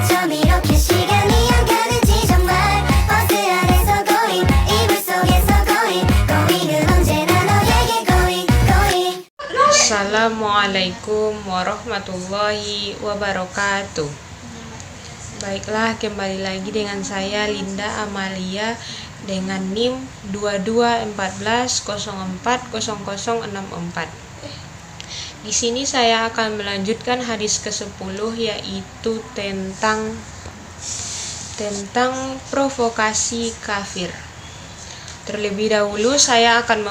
어쩜 이렇게 시간이 안 가는지 정말 버스 안에서 going 이불 속에서 going은 언제나 너에게 going. Assalamualaikum warahmatullahi wabarakatuh. Baiklah, kembali lagi dengan saya Linda Amalia dengan NIM 2214040064. Di sini saya akan melanjutkan hadis ke-10, yaitu tentang provokasi kafir. Terlebih dahulu saya akan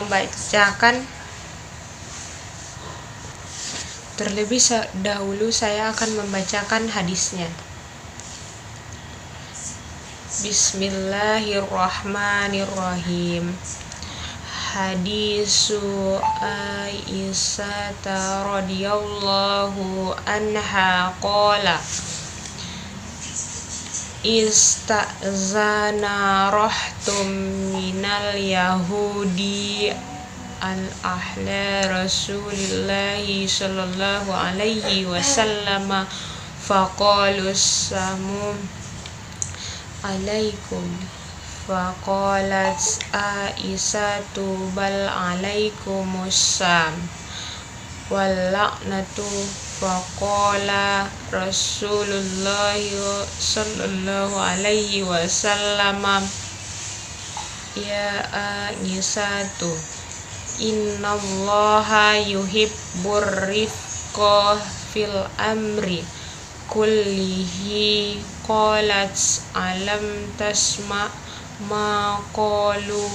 membacakan hadisnya. Bismillahirrahmanirrahim. Hadisu Aisyah radhiyallahu anha qala istazana rahtum minal yahudi al-ahla rasulillahi sallallahu alaihi wasallam faqalu samu alaikum faqalat Aisyatu bal alaikumussalam wal la'natu faqala Rasulullah sallallahu alaihi wasallam ya Aisyatu innallaha yuhibbur rifqa fil amri kullihi. Qalat alam tasma ma qalu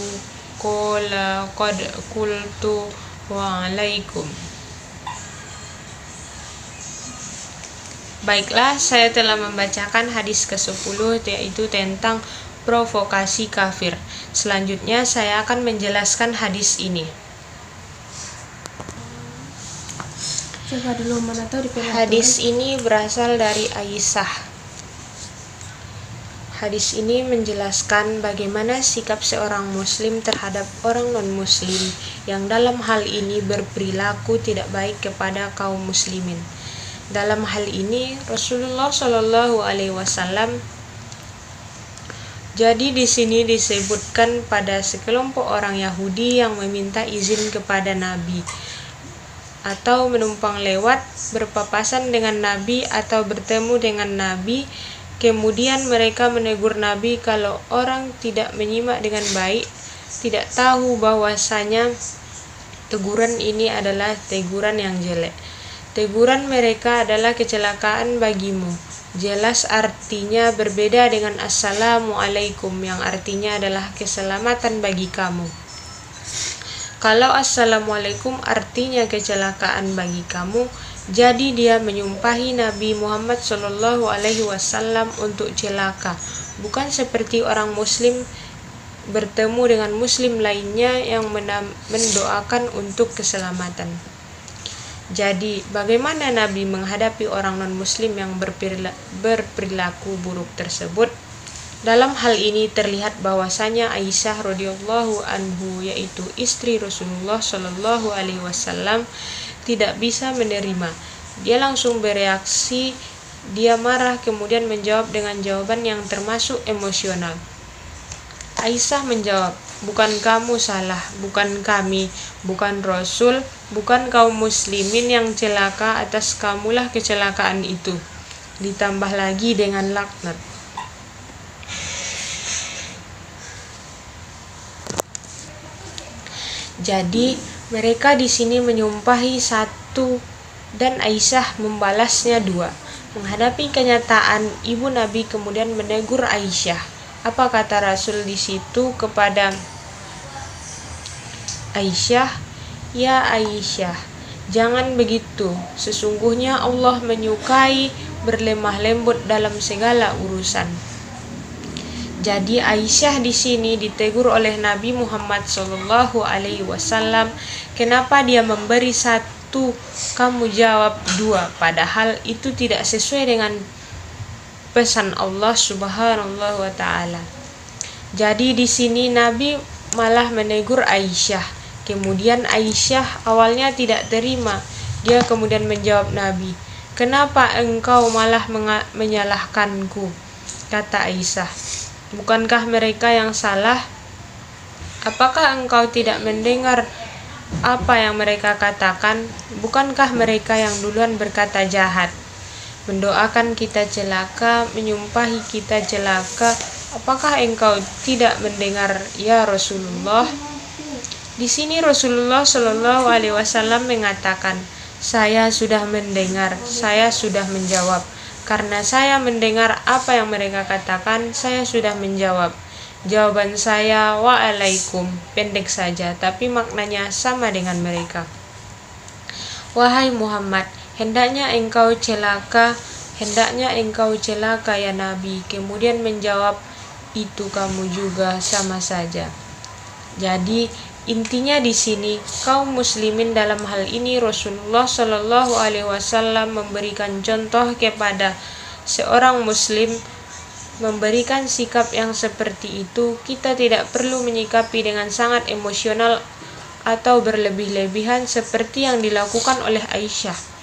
qala qad qultu wa alaikum. Baiklah, saya telah membacakan hadis ke-10, yaitu tentang provokasi kafir. Selanjutnya saya akan menjelaskan hadis ini. Hadis ini berasal dari Aisyah. Hadis ini menjelaskan bagaimana sikap seorang muslim terhadap orang non-muslim yang dalam hal ini berperilaku tidak baik kepada kaum muslimin. Dalam hal ini Rasulullah Shallallahu alaihi wasallam, jadi di sini disebutkan pada sekelompok orang Yahudi yang meminta izin kepada Nabi atau menumpang lewat, berpapasan dengan Nabi atau bertemu dengan Nabi. Kemudian mereka menegur Nabi kalau orang tidak menyimak dengan baik, tidak tahu bahwasanya teguran ini adalah teguran yang jelek. Teguran mereka adalah kecelakaan bagimu. Jelas artinya berbeda dengan Assalamualaikum yang artinya adalah keselamatan bagi kamu. Kalau Assalamualaikum artinya kecelakaan bagi kamu, jadi dia menyumpahi Nabi Muhammad Shallallahu alaihi wasallam untuk celaka, bukan seperti orang muslim bertemu dengan muslim lainnya yang mendoakan untuk keselamatan. Jadi, bagaimana Nabi menghadapi orang non-muslim yang berperilaku buruk tersebut? Dalam hal ini terlihat bahwasanya Aisyah radhiyallahu anhu, yaitu istri Rasulullah Shallallahu alaihi wasallam, tidak bisa menerima. Dia langsung bereaksi, dia marah, kemudian menjawab dengan jawaban yang termasuk emosional. Aisyah menjawab, bukan kamu salah, bukan kami, bukan Rasul, bukan kaum muslimin yang celaka, atas kamulah kecelakaan itu. Ditambah lagi dengan laknat. Jadi mereka di sini menyumpahi satu dan Aisyah membalasnya dua. Menghadapi kenyataan, ibu Nabi kemudian menegur Aisyah. Apa kata Rasul di situ kepada Aisyah? Ya Aisyah, jangan begitu. Sesungguhnya Allah menyukai berlemah lembut dalam segala urusan. Jadi Aisyah di sini ditegur oleh Nabi Muhammad Shallallahu alaihi wasallam, kenapa dia memberi satu, kamu jawab dua, padahal itu tidak sesuai dengan pesan Allah Subhanahu wa taala. Jadi di sini Nabi malah menegur Aisyah. Kemudian Aisyah awalnya tidak terima. Dia kemudian menjawab Nabi, "Kenapa engkau malah menyalahkanku?" kata Aisyah. "Bukankah mereka yang salah? Apakah engkau tidak mendengar apa yang mereka katakan? Bukankah mereka yang duluan berkata jahat, mendoakan kita celaka, menyumpahi kita celaka? Apakah engkau tidak mendengar, ya Rasulullah?" Di sini Rasulullah Shallallahu Alaihi Wasallam mengatakan, "Saya sudah mendengar, saya sudah menjawab. Karena saya mendengar apa yang mereka katakan, saya sudah menjawab. Jawaban saya wa'alaikum, pendek saja, tapi maknanya sama dengan mereka. Wahai Muhammad, hendaknya engkau celaka ya Nabi." Kemudian menjawab, "Itu kamu juga sama saja." Jadi intinya di sini kaum muslimin, dalam hal ini Rasulullah Shallallahu Alaihi Wasallam, memberikan contoh kepada seorang muslim, memberikan sikap yang seperti itu. Kita tidak perlu menyikapi dengan sangat emosional atau berlebih-lebihan seperti yang dilakukan oleh Aisyah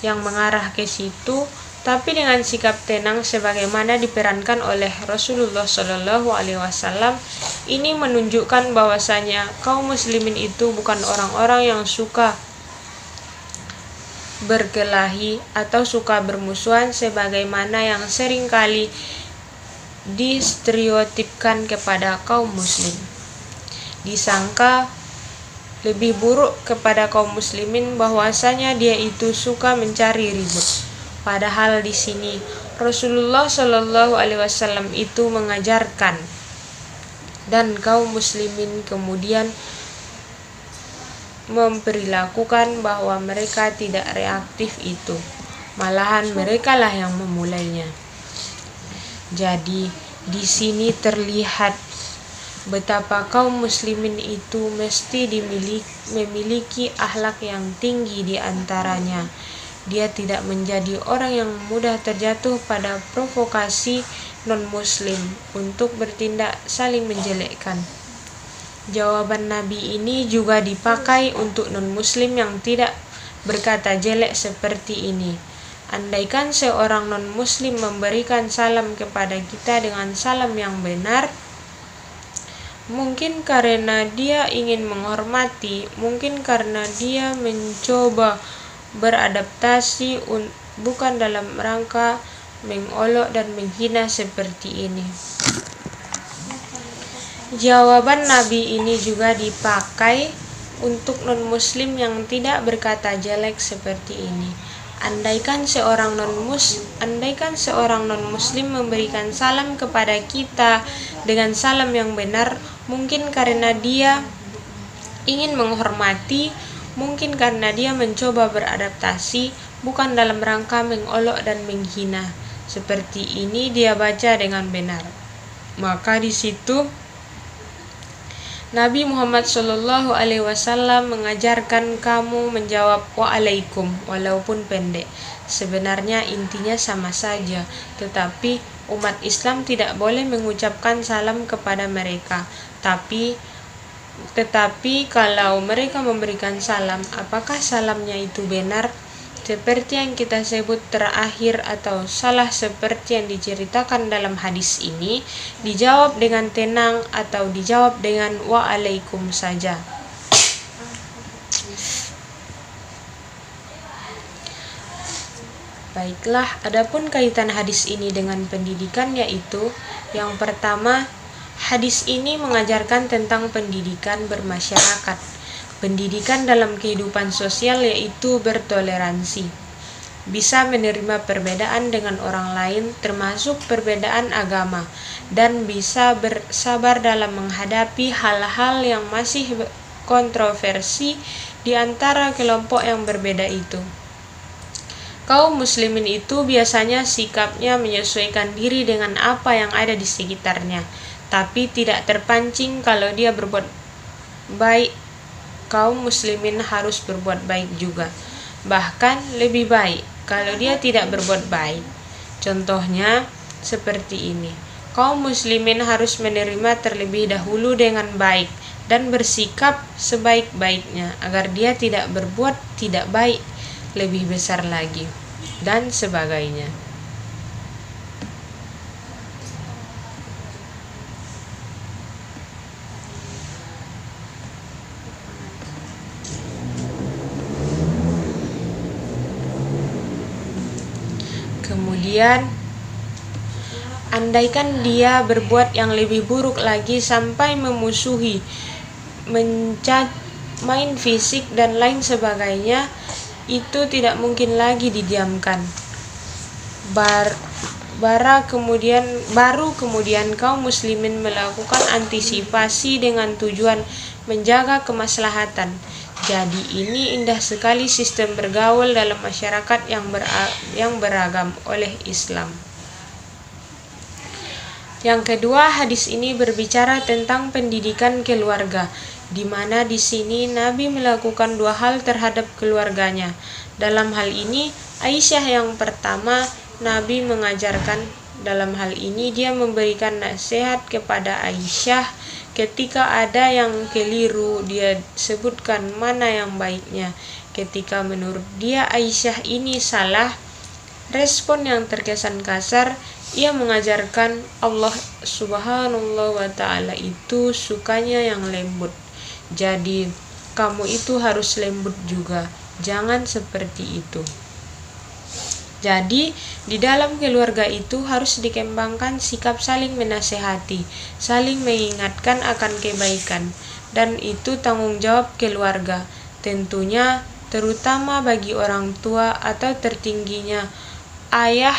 yang mengarah ke situ, tapi dengan sikap tenang sebagaimana diperankan oleh Rasulullah Shallallahu Alaihi Wasallam. Ini menunjukkan bahwasanya kaum muslimin itu bukan orang-orang yang suka berkelahi atau suka bermusuhan sebagaimana yang seringkali distereotipkan kepada kaum muslim. Disangka lebih buruk kepada kaum muslimin bahwasanya dia itu suka mencari ribut. Padahal di sini Rasulullah Shallallahu Alaihi Wasallam itu mengajarkan, dan kaum muslimin kemudian memperlakukan bahwa mereka tidak reaktif itu. Malahan mereka lah yang memulainya. Jadi di sini terlihat betapa kaum muslimin itu mesti memiliki akhlak yang tinggi di antaranya. Dia tidak menjadi orang yang mudah terjatuh pada provokasi non-muslim untuk bertindak saling menjelekkan. Jawaban Nabi ini juga dipakai untuk non-muslim yang tidak berkata jelek seperti ini. Andaikan seorang non-muslim memberikan salam kepada kita dengan salam yang benar, mungkin karena dia ingin menghormati, mungkin karena dia mencoba beradaptasi, bukan dalam rangka mengolok dan menghina seperti ini. Jawaban Nabi ini juga dipakai untuk non-muslim yang tidak berkata jelek seperti ini. Andaikan seorang non-muslim memberikan salam kepada kita dengan salam yang benar, mungkin karena dia ingin menghormati, mungkin karena dia mencoba beradaptasi, bukan dalam rangka mengolok dan menghina. Seperti ini dia baca dengan benar. Maka di situ Nabi Muhammad Shallallahu Alaihi Wasallam mengajarkan kamu menjawab wa'alaikum walaupun pendek. Sebenarnya intinya sama saja, tetapi umat Islam tidak boleh mengucapkan salam kepada mereka. Tetapi kalau mereka memberikan salam, apakah salamnya itu benar? Seperti yang kita sebut terakhir atau salah seperti yang diceritakan dalam hadis ini, dijawab dengan tenang atau dijawab dengan wa'alaikum saja. Baiklah, adapun kaitan hadis ini dengan pendidikan, yaitu yang pertama, hadis ini mengajarkan tentang pendidikan bermasyarakat, pendidikan dalam kehidupan sosial, yaitu bertoleransi, bisa menerima perbedaan dengan orang lain termasuk perbedaan agama, dan bisa bersabar dalam menghadapi hal-hal yang masih kontroversi di antara kelompok yang berbeda itu. Kaum muslimin itu biasanya sikapnya menyesuaikan diri dengan apa yang ada di sekitarnya, tapi tidak terpancing. Kalau dia berbuat baik, kaum muslimin harus berbuat baik juga, bahkan lebih baik kalau dia tidak berbuat baik. Contohnya seperti ini, kaum muslimin harus menerima terlebih dahulu dengan baik dan bersikap sebaik-baiknya agar dia tidak berbuat tidak baik lebih besar lagi. dan sebagainya. Kemudian, andaikan dia berbuat yang lebih buruk lagi sampai memusuhi, main fisik dan lain sebagainya, itu tidak mungkin lagi didiamkan. Baru kemudian kaum muslimin melakukan antisipasi dengan tujuan menjaga kemaslahatan. Jadi ini indah sekali sistem bergaul dalam masyarakat yang beragam oleh Islam. Yang kedua, hadis ini berbicara tentang pendidikan keluarga, di mana di sini Nabi melakukan dua hal terhadap keluarganya. Dalam hal ini, Aisyah yang pertama, Nabi mengajarkan. Dalam hal ini dia memberikan nasihat kepada Aisyah ketika ada yang keliru, dia sebutkan mana yang baiknya. Ketika menurut dia Aisyah ini salah, respon yang terkesan kasar, ia mengajarkan Allah Subhanahu wa ta'ala itu sukanya yang lembut. Jadi kamu itu harus lembut juga, jangan seperti itu. Jadi, di dalam keluarga itu harus dikembangkan sikap saling menasehati, saling mengingatkan akan kebaikan, dan itu tanggung jawab keluarga. Tentunya, terutama bagi orang tua atau tertingginya ayah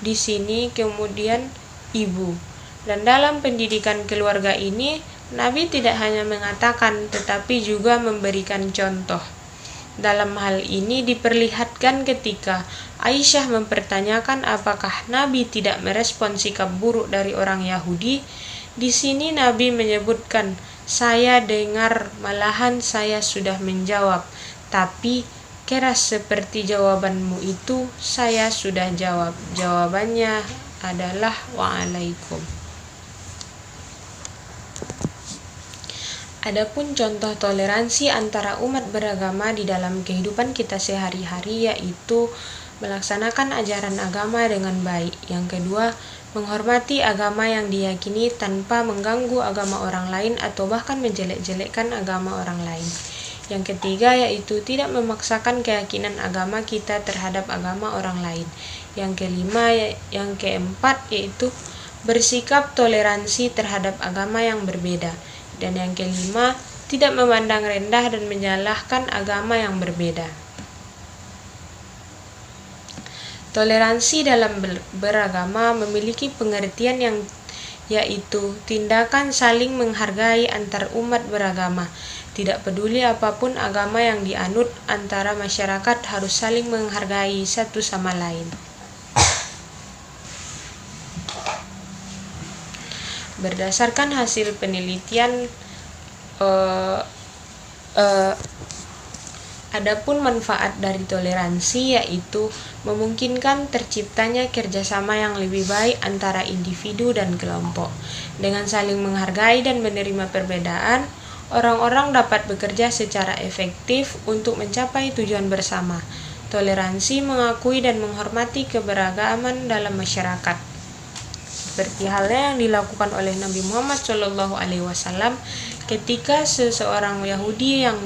di sini, kemudian ibu. Dan dalam pendidikan keluarga ini, Nabi tidak hanya mengatakan, tetapi juga memberikan contoh. Dalam hal ini diperlihatkan ketika Aisyah mempertanyakan apakah Nabi tidak merespon sikap buruk dari orang Yahudi. Di sini Nabi menyebutkan, saya dengar, malahan saya sudah menjawab, tapi keras seperti jawabanmu itu saya sudah jawab. Jawabannya adalah wa'alaikum. Adapun contoh toleransi antara umat beragama di dalam kehidupan kita sehari-hari, yaitu melaksanakan ajaran agama dengan baik. Yang kedua, menghormati agama yang diyakini tanpa mengganggu agama orang lain atau bahkan menjelek-jelekkan agama orang lain. Yang ketiga, yaitu tidak memaksakan keyakinan agama kita terhadap agama orang lain. Yang kelima, yang keempat, yaitu bersikap toleransi terhadap agama yang berbeda. Dan yang kelima, tidak memandang rendah dan menyalahkan agama yang berbeda. Toleransi dalam beragama memiliki pengertian yang yaitu tindakan saling menghargai antar umat beragama. Tidak peduli apapun agama yang dianut, antara masyarakat harus saling menghargai satu sama lain. Berdasarkan hasil penelitian, adapun manfaat dari toleransi yaitu memungkinkan terciptanya kerjasama yang lebih baik antara individu dan kelompok. Dengan saling menghargai dan menerima perbedaan, orang-orang dapat bekerja secara efektif untuk mencapai tujuan bersama. Toleransi mengakui dan menghormati keberagaman dalam masyarakat. Seperti halnya yang dilakukan oleh Nabi Muhammad SAW ketika seseorang Yahudi yang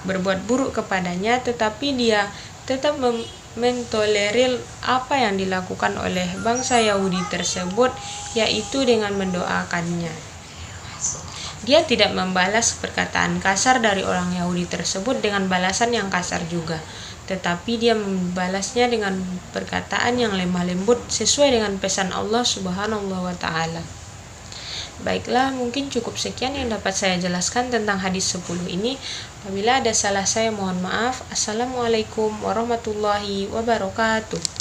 berbuat buruk kepadanya, tetapi dia tetap mentolerir apa yang dilakukan oleh bangsa Yahudi tersebut, yaitu dengan mendoakannya. Dia tidak membalas perkataan kasar dari orang Yahudi tersebut dengan balasan yang kasar juga, tetapi dia membalasnya dengan perkataan yang lemah lembut sesuai dengan pesan Allah Subhanahu wa ta'ala. Baiklah, mungkin cukup sekian yang dapat saya jelaskan tentang hadis 10 ini. Apabila ada salah saya mohon maaf. Assalamualaikum warahmatullahi wabarakatuh.